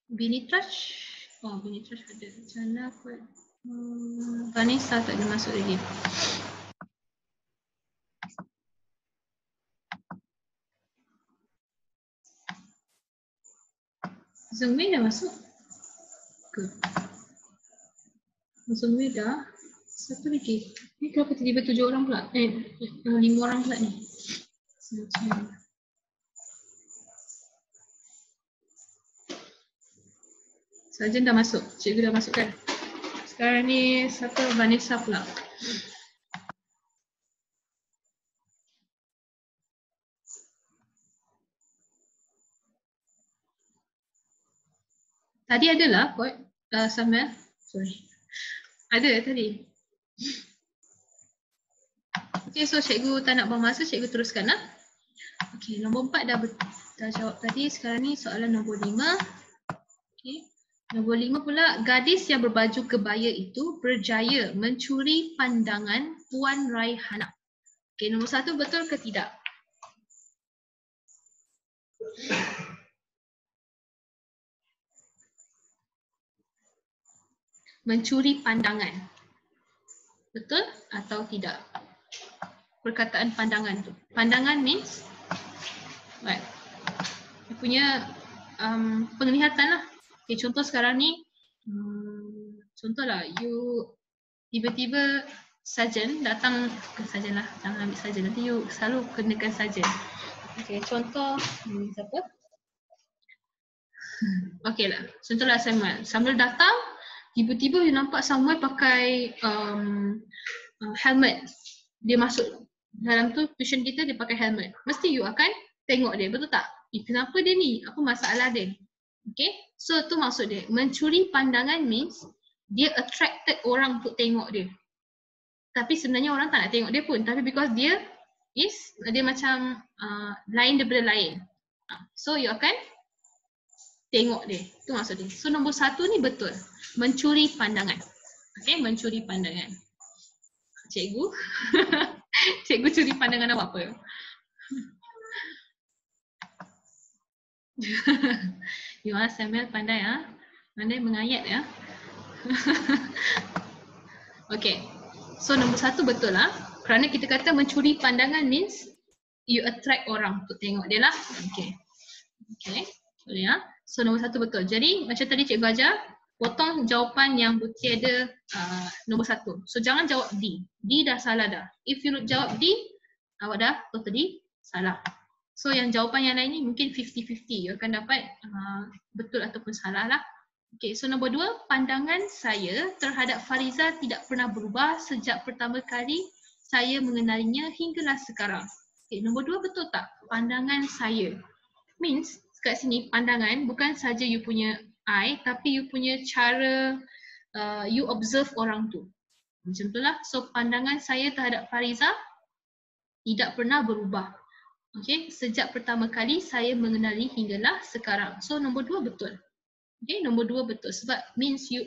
Binitraj. Oh, Binitraj ada. Jana kot. Vanessa tak ada masuk lagi. Zengwei dah masuk ke? Zengwei dah. Satu lagi. Ni kenapa tiba-tiba 7 orang pula? 5 orang pula ni. Macam Sarjan dah masuk. Cikgu dah masuk kan? Sekarang ni satu Vanessa pula. Tadi adalah kot Samuel. Sorry. Ada tadi. Okay, so cikgu tak nak buang masa, cikgu teruskan lah. Okay, nombor 4 dah jawab tadi. Sekarang ni soalan nombor 5. Okay. Nombor 5 pula, gadis yang berbaju kebaya itu berjaya mencuri pandangan Puan Raihana. Okay, nombor 1 betul ke tidak? Mencuri pandangan. Betul atau tidak? Perkataan pandangan tu. Pandangan means what? Dia punya penglihatan lah. Okay, contoh sekarang ni, contohlah you tiba-tiba sarjan datang ke sarjan lah, jangan ambil sarjan, nanti you selalu kenakan sarjan. Okay, contoh siapa? Okay lah, contohlah Samuel datang, tiba-tiba you nampak Samuel pakai helmet. Dia masuk dalam tu tuition kita, dia pakai helmet. Mesti you akan tengok dia, betul tak? Kenapa dia ni? Apa masalah dia? Okay, so tu maksud dia. Mencuri pandangan means dia attracted orang untuk tengok dia. Tapi sebenarnya orang tak nak tengok dia pun. Tapi because dia macam lain daripada lain. So you akan tengok dia. Tu maksud dia. So nombor 1 ni betul. Mencuri pandangan. Okay, mencuri pandangan. Cikgu. Cikgu curi pandangan awak apa? You Samuel pandai ah. Pandai mengayat ya. Okay. So nombor 1 betul lah. Kerana kita kata mencuri pandangan means you attract orang untuk tengok dia lah. Okay. Okay. Boleh ya. So nombor 1 betul. Jadi macam tadi cikgu ajar, potong jawapan yang bertiada nombor 1. So jangan jawab D. D dah salah dah. If you jawab D, awak dah totally salah. So yang jawapan yang lain ni mungkin 50-50. You akan dapat betul ataupun salah lah. Okay, so nombor 2, pandangan saya terhadap Fariza tidak pernah berubah sejak pertama kali saya mengenalinya hinggalah sekarang. Okay, nombor 2 betul tak? Pandangan saya. Means kat sini pandangan bukan saja you punya eye, tapi you punya cara you observe orang tu. Macam tu lah. So pandangan saya terhadap Fariza tidak pernah berubah. Okay, sejak pertama kali saya mengenali hinggalah sekarang. So nombor 2 betul. Okay, nombor 2 betul. Sebab means you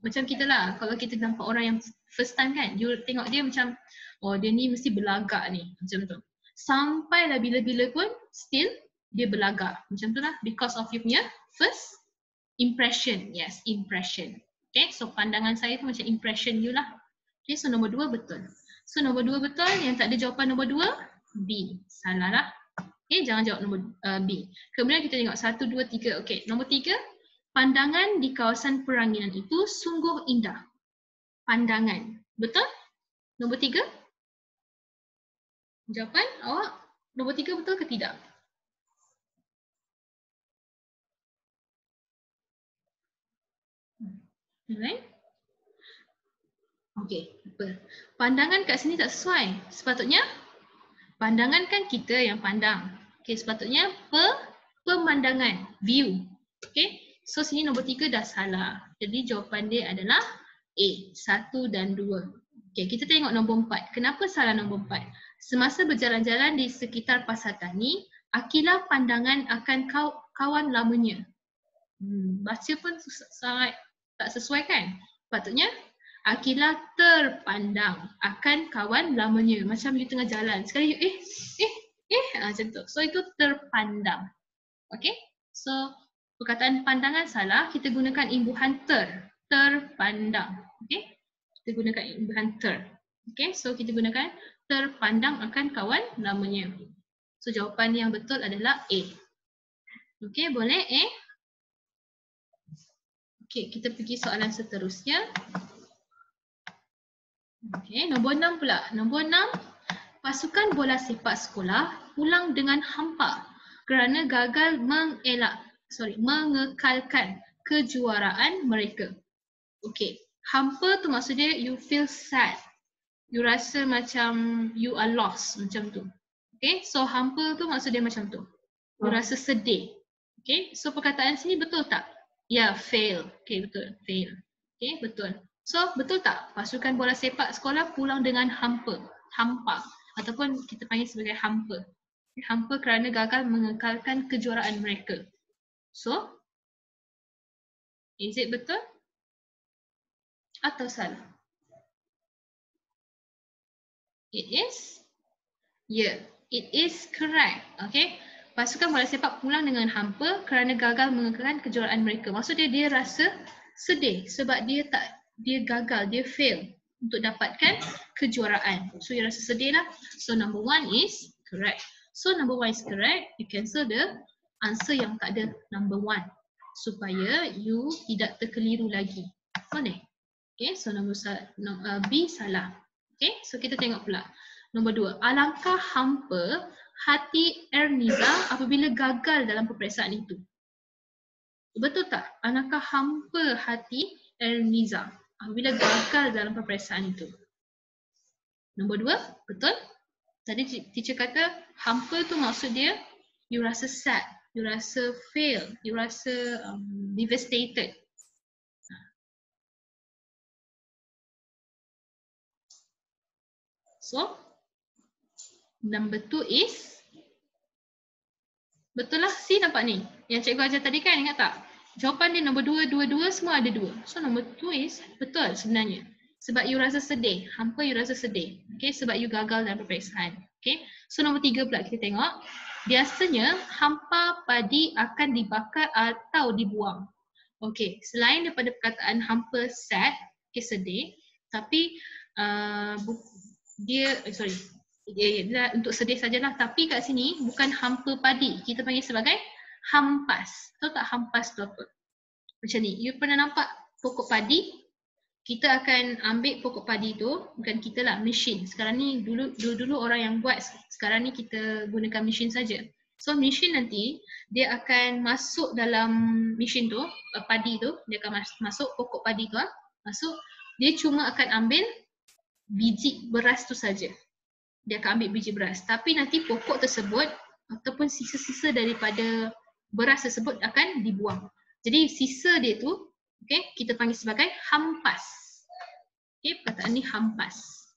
macam kita lah, kalau kita nampak orang yang first time kan, you tengok dia macam, oh dia ni mesti berlagak ni, macam tu. Sampailah bila-bila pun still dia berlagak, macam tu lah, because of you punya first impression. Yes, impression. Okay, so pandangan saya tu macam impression you lah. Okay, so nombor 2 betul. So nombor 2 betul, yang tak ada jawapan nombor 2, B. Salah lah. Okay, jangan jawab nombor B. Kemudian kita tengok 1, 2, 3. Okay, nombor 3. Pandangan di kawasan Peranginan itu sungguh indah. Pandangan. Betul? Nombor 3. Jawapan awak nombor 3 betul ke tidak? Alright. Okay, pandangan kat sini tak sesuai. Sepatutnya pandangan kan kita yang pandang. Okay, sepatutnya pemandangan, view. Okay, so sini nombor 3 dah salah. Jadi jawapan dia adalah A, 1 dan 2. Okay, kita tengok nombor 4. Kenapa salah nombor 4? Semasa berjalan-jalan di sekitar Pasar Tani, Akilah pandangan akan kawan lamanya. Baca pun sangat tak sesuai kan? Patutnya Akilah terpandang akan kawan lamanya. Macam you tengah jalan, sekali you macam tu. So itu terpandang. Okay, so Perkataan pandangan salah, kita gunakan imbuhan terpandang. Okay? Kita gunakan imbuhan ter. Okay, so kita gunakan terpandang akan kawan lamanya. So jawapan yang betul adalah A. Okay, boleh A? Okay, kita pergi soalan seterusnya. Okay, nombor 6 pula. Nombor 6, pasukan bola sepak sekolah pulang dengan hampa kerana gagal mengekalkan kejuaraan mereka. Okay, hampa tu maksudnya you feel sad. You rasa macam you are lost, macam tu. Okay, so hampa tu maksud dia macam tu. You rasa sedih. Okay, so perkataan sini betul tak? Ya, fail. Okay, betul. Fail. Okay, betul. So, betul tak? Pasukan bola sepak sekolah pulang dengan hampa. Hampa. Ataupun kita panggil sebagai hampa. Hampa kerana gagal mengekalkan kejuaraan mereka. So, is it betul? Atau salah? It is? Yeah, it is correct. Okay. Pasukan bola sepak pulang dengan hampa kerana gagal mengekalkan kejuaraan mereka. Maksudnya dia rasa sedih sebab dia gagal, dia fail untuk dapatkan kejuaraan. So dia rasa sedih lah. So number 1 is correct. So number 1 is correct. You cancel the answer yang tak ada number 1 supaya you tidak terkeliru lagi. Boleh? Okay, so B salah. Okay, so kita tengok pula. Nombor 2, alangkah hampa hati Erniza apabila gagal dalam peperiksaan itu. Betul tak? Alangkah hampa hati Erniza apabila gagal dalam peperiksaan itu. Nombor 2, betul? Tadi teacher kata hampa tu maksud dia you rasa sad, you rasa fail, you rasa devastated. So, number 2 is betul lah. C nampak ni. Yang cikgu ajar tadi kan, ingat tak? Jawapan dia nombor 2, 2, 2 semua ada 2. So nombor 2 is betul sebenarnya. Sebab you rasa sedih. Hampa you rasa sedih. Okay, sebab you gagal dalam peperiksaan. Okay, so nombor 3 pula kita tengok. Biasanya hampa padi akan dibakar atau dibuang. Okay, selain daripada perkataan hampa sad, okay, sedih. Tapi dia untuk sedih sajalah, tapi kat sini bukan hampa padi, kita panggil sebagai hampas. Tahu tak hampas tu apa? Macam ni, you pernah nampak pokok padi? Kita akan ambil pokok padi tu, bukan kita lah, mesin. Sekarang ni dulu orang yang buat, sekarang ni kita gunakan mesin saja. So mesin nanti dia akan masuk dalam mesin tu, padi tu, dia akan masuk pokok padi tu, masuk, dia cuma akan ambil biji beras tu saja. Dia akan ambil biji beras. Tapi nanti pokok tersebut ataupun sisa-sisa daripada beras tersebut akan dibuang. Jadi sisa dia tu, okay, kita panggil sebagai hampas. Okay, perkataan ni hampas.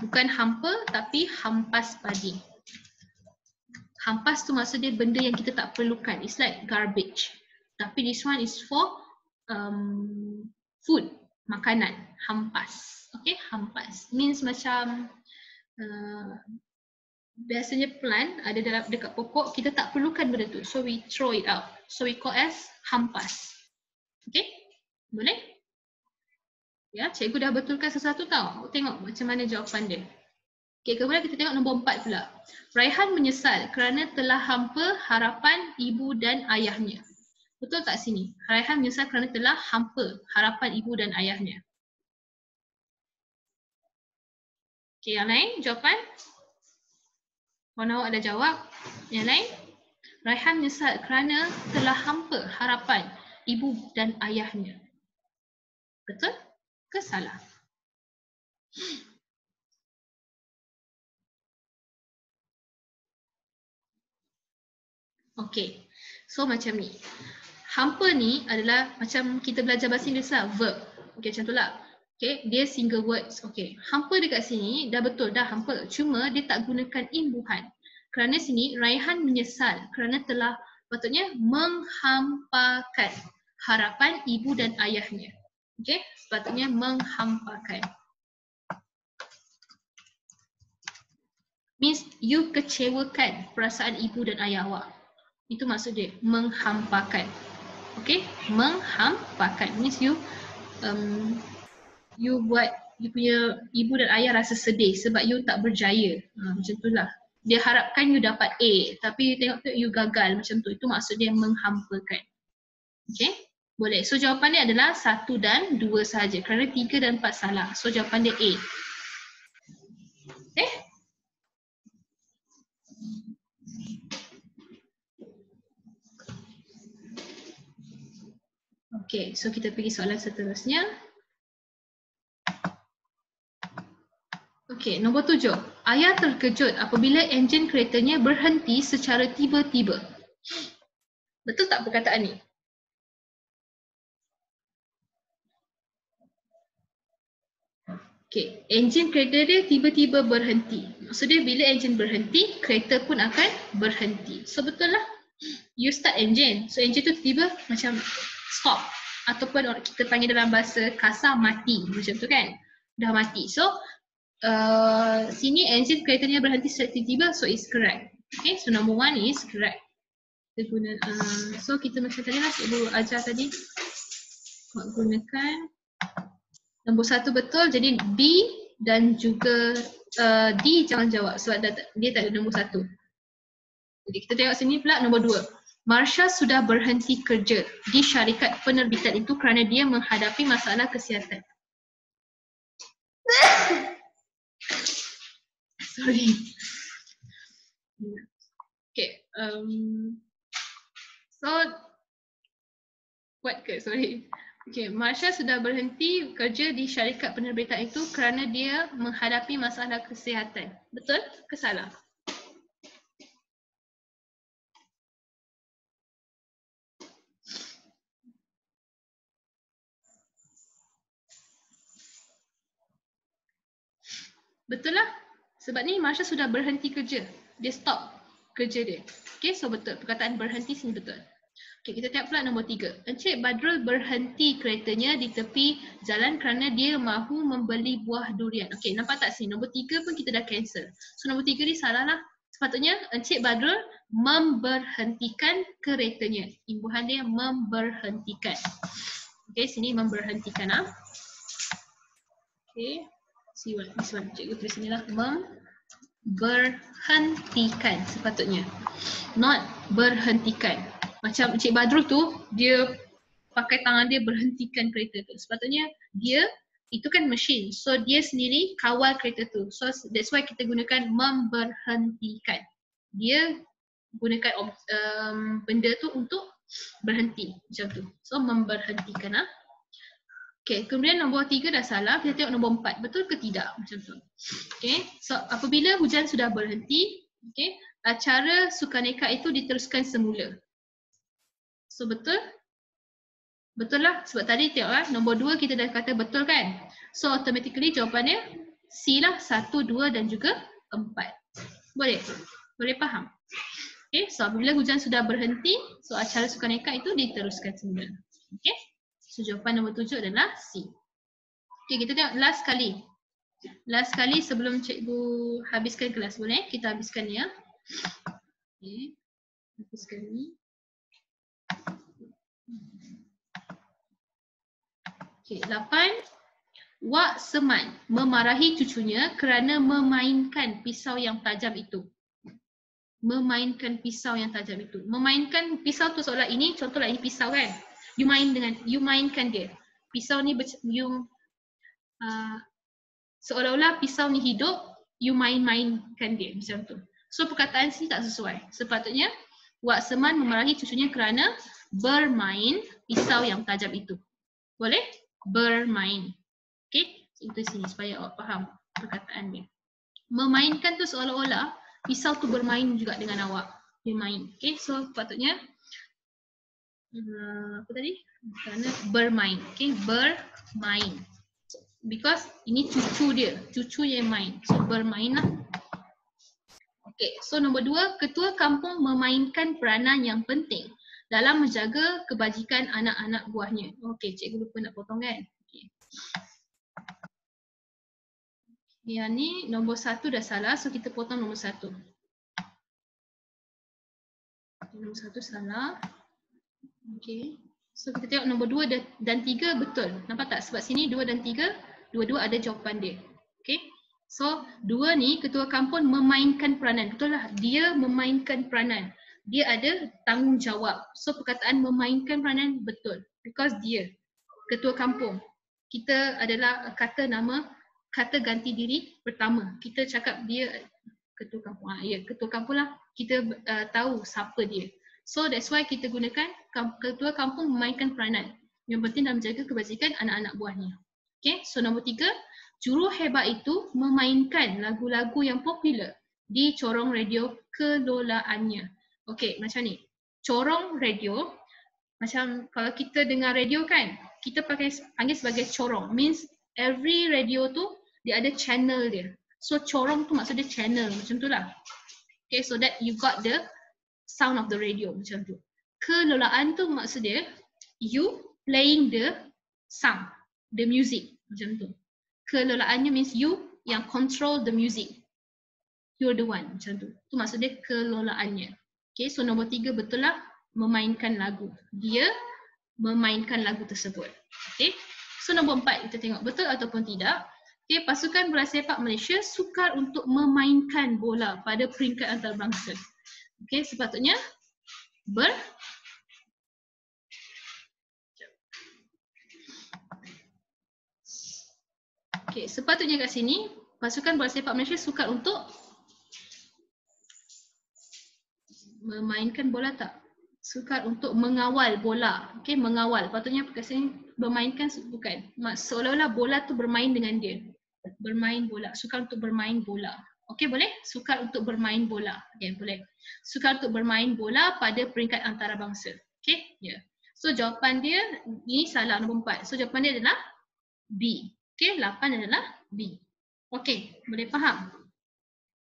Bukan hampa tapi hampas padi. Hampas tu maksud dia benda yang kita tak perlukan. It's like garbage. Tapi this one is for food, makanan, hampas. Okay, hampas. Means macam biasanya plant ada dekat pokok, kita tak perlukan benda tu, so we throw it out, so we call as hampas. Okay, boleh? Ya, cikgu dah betulkan sesuatu tau. Tengok macam mana jawapan dia. Okay, kemudian kita tengok nombor 4 pula. Raihan menyesal kerana telah hampa harapan ibu dan ayahnya. Betul tak sini? Raihan menyesal kerana telah hampa harapan ibu dan ayahnya. Okay, yang lain jawapan? Kawan awak dah jawab. Yang lain? Raihan menyesal kerana telah hampa harapan ibu dan ayahnya. Betul ke salah? Okay, so macam ni. Hampa ni adalah macam kita belajar bahasa Inggeris lah, verb. Okay, macam tu lah. Okay, dia single words. Okay, hampa dekat sini dah betul, dah hampa. Cuma dia tak gunakan imbuhan. Kerana sini Raihan menyesal kerana telah patutnya menghampakan harapan ibu dan ayahnya. Okay, sepatutnya menghampakan. Means you kecewakan perasaan ibu dan ayah awak. Itu maksud dia, menghampakan. Okay, menghampakan means you buat you punya ibu dan ayah rasa sedih sebab you tak berjaya. Macam tu lah. Dia harapkan you dapat A tapi you tengok tu you gagal macam tu. Itu maksud dia menghampakan. Okay, boleh. So jawapan dia adalah 1 dan 2 sahaja kerana 3 dan 4 salah. So jawapan dia A. Okay. Okay, so kita pergi soalan seterusnya. Okay, nombor 7. Ayah terkejut apabila enjin keretanya berhenti secara tiba-tiba. Betul tak perkataan ni? Okay, enjin kereta dia tiba-tiba berhenti. Maksudnya bila enjin berhenti, kereta pun akan berhenti. So betul lah. You start engine. So engine tu tiba macam stop. Ataupun kita panggil dalam bahasa kasar mati. Macam tu kan. Dah mati. So sini engine keretanya berhenti secara tiba-tiba. So it's correct. Okay, so number 1 is correct. Kita guna, so kita macam tadi lah cikgu ajar tadi. Gunakan nombor 1 betul. Jadi B dan juga D jangan jawab sebab dia tak ada nombor 1. Jadi kita tengok sini pula nombor 2. Marsha sudah berhenti kerja di syarikat penerbitan itu kerana dia menghadapi masalah kesihatan. Sorry. Okay. So, what ke? Sorry. Okay, Marsha sudah berhenti kerja di syarikat penerbitan itu kerana dia menghadapi masalah kesihatan. Betul ke salah? Betul lah. Sebab ni Marsha sudah berhenti kerja. Dia stop kerja dia. Okay, so betul. Perkataan berhenti sini betul. Okay, kita tengok pula nombor 3. Encik Badrul berhenti keretanya di tepi jalan kerana dia mahu membeli buah durian. Okay, nampak tak sini? Nombor 3 pun kita dah cancel. So nombor 3 ni salah lah. Sepatutnya Encik Badrul memberhentikan keretanya. Imbuhan dia memberhentikan. Okay, sini memberhentikan lah. Okay. See what this one. Cikgu tulis sini lah. Memberhentikan sepatutnya. Not berhentikan. Macam Encik Badrul tu, dia pakai tangan dia berhentikan kereta tu. Sepatutnya dia, itu kan mesin. So dia sendiri kawal kereta tu. So that's why kita gunakan memberhentikan. Dia gunakan benda tu untuk berhenti. Macam tu. So memberhentikan lah. Okay, kemudian nombor 3 dah salah. Kita tengok nombor 4. Betul ke tidak? Macam tu. Okay, so apabila hujan sudah berhenti, okay, acara sukaneka itu diteruskan semula. So betul? Betul lah. Sebab tadi tengok lah, nombor 2 kita dah kata betul kan? So automatically jawapannya C lah. 1, 2 dan juga 4. Boleh? Boleh faham? Okay, so apabila hujan sudah berhenti, so acara sukaneka itu diteruskan semula. Okay? So jawapan nombor 7 adalah C. Okay, kita tengok last kali. Last kali sebelum cikgu habiskan kelas. Boleh? Kita habiskan ya. Okay. Habiskan ni. Okay, 8. Wak Seman memarahi cucunya kerana memainkan pisau yang tajam itu. Memainkan pisau yang tajam itu. Memainkan pisau tu seolah ini, contohlah ini pisau kan. You mainkan dia. Pisau ni seolah-olah pisau ni hidup, you mainkan dia macam tu. So perkataan sini tak sesuai. Sepatutnya Wak Seman memarahi cucunya kerana bermain pisau yang tajam itu. Boleh? Bermain. Okay? Itu sini supaya awak faham perkataan dia. Memainkan tu seolah-olah pisau tu bermain juga dengan awak. Dia main. Okay? So sepatutnya apa tadi? Kerana bermain. Okay? Bermain. Because ini cucu dia. Cucu yang main. So bermain lah. Okay, so nombor 2, ketua kampung memainkan peranan yang penting dalam menjaga kebajikan anak-anak buahnya. Okay, cikgu lupa nak potong kan? Okay. Yang ni nombor 1 dah salah, so kita potong nombor 1. Nombor 1 salah. Okay. So kita tengok nombor 2 dan 3 betul. Nampak tak? Sebab sini 2 dan 3, dua-dua ada jawapan dia. Okay. So 2 ni ketua kampung memainkan peranan. Betul lah. Dia memainkan peranan. Dia ada tanggungjawab. So perkataan memainkan peranan betul. Because dia ketua kampung. Kita adalah kata nama, kata ganti diri pertama. Kita cakap dia ketua kampung. Ya, ketua kampung lah. Kita tahu siapa dia. So that's why kita gunakan ketua kampung memainkan peranan yang penting dalam menjaga kebajikan anak-anak buahnya. Okay, so nombor 3, juru hebat itu memainkan lagu-lagu yang popular di corong radio kelolaannya. Okay, macam ni. Corong radio, macam kalau kita dengar radio kan, kita panggil sebagai corong. Means every radio tu dia ada channel dia. So corong tu maksud dia channel, macam tu lah. Okay, so that you got the sound of the radio macam tu. Kelolaan tu maksud dia you playing the sound, the music macam tu. Kelolaannya means you yang control the music. You're the one macam tu. Tu maksud dia kelolaannya. Okay, so nombor 3 betul lah memainkan lagu. Dia memainkan lagu tersebut. Okay, so nombor 4 kita tengok betul ataupun tidak. Okay, pasukan bola sepak Malaysia sukar untuk memainkan bola pada peringkat antarabangsa. Okay, sepatutnya sepatutnya kat sini pasukan bola sepak Malaysia sukar untuk memainkan bola tak? Sukar untuk mengawal bola. Okay, mengawal. Patutnya kat sini bermainkan bukan. Seolah-olah bola tu bermain dengan dia. Bermain bola. Sukar untuk bermain bola. Okay, boleh? Sukar untuk bermain bola. Okay, boleh. Sukar untuk bermain bola pada peringkat antarabangsa. Okay, ya. Yeah. So jawapan dia ni salah nombor 4. So jawapan dia adalah B. Okay, 8 adalah B. Okay, boleh faham?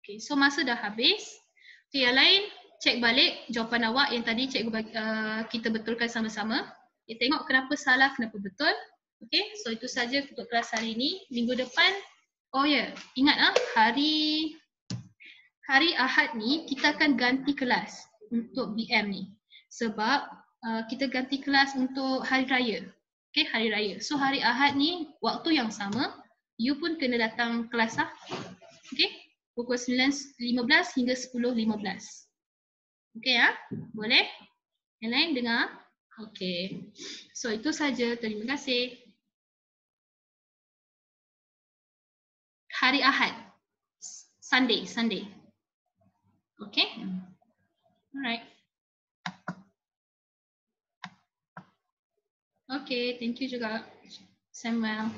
Okay, so masa dah habis. Okay, yang lain cek balik jawapan awak yang tadi cikgu kita betulkan sama-sama. Okay, tengok kenapa salah, kenapa betul. Okay, so itu saja untuk kelas hari ini. Minggu depan, oh ya, ingat hari Ahad ni kita akan ganti kelas untuk BM ni. Sebab kita ganti kelas untuk hari raya. Okay, hari raya. So hari Ahad ni waktu yang sama, you pun kena datang kelas lah. Okay, pukul 9.15 hingga 10.15. Okay ya, boleh? Yang lain dengar? Okay, so itu saja. Terima kasih. Hari Ahad, Sunday. Okay, alright. Okay, thank you juga, Samuel.